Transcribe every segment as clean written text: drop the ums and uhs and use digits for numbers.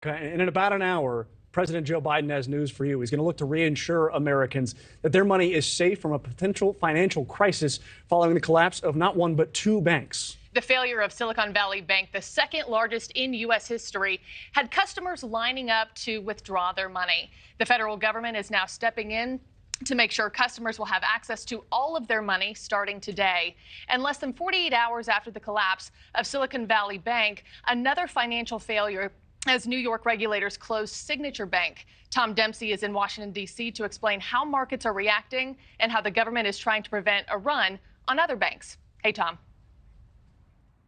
Okay, and in about an hour, President Joe Biden has news for you. He's going to look to reassure Americans that their money is safe from a potential financial crisis following the collapse of not one but two banks. The failure of Silicon Valley Bank, the second largest in U.S. history, had customers lining up to withdraw their money. The federal government is now stepping in to make sure customers will have access to all of their money starting today. And less than 48 hours after the collapse of Silicon Valley Bank, another financial failure as New York regulators closed Signature Bank. Tom Dempsey is in Washington, D.C. to explain how markets are reacting and how the government is trying to prevent a run on other banks. Hey, Tom.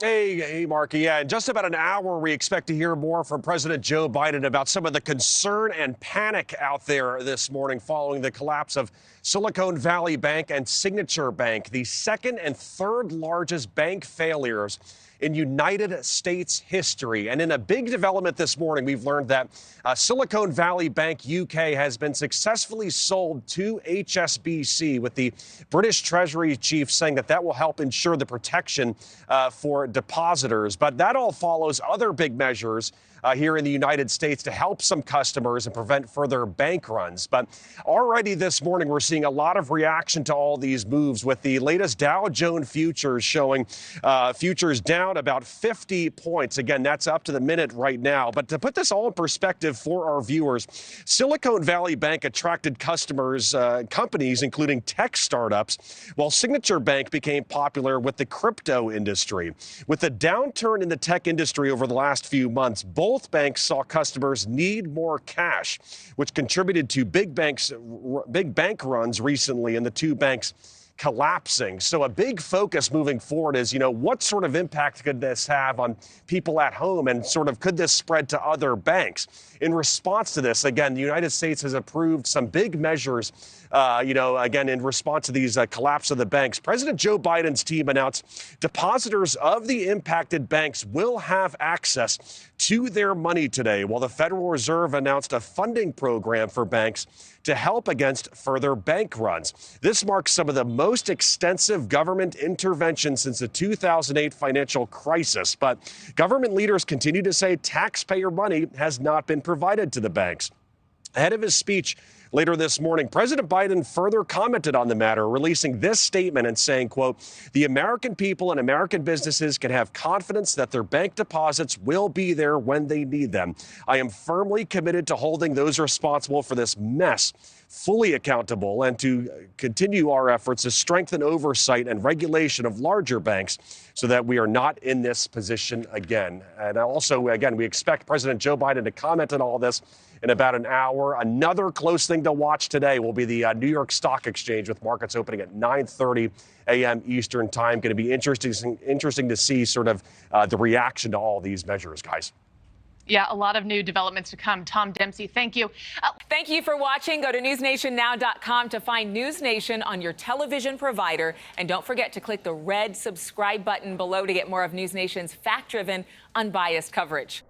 Hey, Mark. Yeah, in just about an hour, we expect to hear more from President Joe Biden about some of the concern and panic out there this morning following the collapse of Silicon Valley Bank and Signature Bank, the second and third largest bank failures in United States history. And in a big development this morning, we've learned that Silicon Valley Bank UK has been successfully sold to HSBC, with the British Treasury chief saying that that will help ensure the protection for depositors. But that all follows other big measures here in the United States to help some customers and prevent further bank runs. But already this morning, we're seeing a lot of reaction to all these moves, with the latest Dow Jones futures showing futures down about 50 points. Again, that's up to the minute right now. But to put this all in perspective for our viewers, Silicon Valley Bank attracted customers, companies, including tech startups, while Signature Bank became popular with the crypto industry. With the downturn in the tech industry over the last few months, both banks saw customers need more cash, which contributed to big bank runs recently, and the two banks collapsing. So a big focus moving forward is, what sort of impact could this have on people at home, and sort of could this spread to other banks? In response to this, again, the United States has approved some big measures, again, in response to these collapse of the banks. President Joe Biden's team announced depositors of the impacted banks will have access to their money today, while the Federal Reserve announced a funding program for banks to help against further bank runs. This marks some of the most extensive government intervention since the 2008 financial crisis. But government leaders continue to say taxpayer money has not been provided to the banks. Ahead of his speech later this morning, President Biden further commented on the matter, releasing this statement and saying, quote, "The American people and American businesses can have confidence that their bank deposits will be there when they need them. I am firmly committed to holding those responsible for this mess fully accountable, and to continue our efforts to strengthen oversight and regulation of larger banks so that we are not in this position again." And also, again, we expect President Joe Biden to comment on all this in about an hour. Another close thing to watch today will be the New York Stock Exchange, with markets opening at 9:30 a.m. Eastern time. Going to be interesting to see sort of the reaction to all these measures, guys. Yeah, a lot of new developments to come. Tom Dempsey, thank you. Thank you for watching. Go to newsnationnow.com to find NewsNation on your television provider. And don't forget to click the red subscribe button below to get more of NewsNation's fact-driven, unbiased coverage.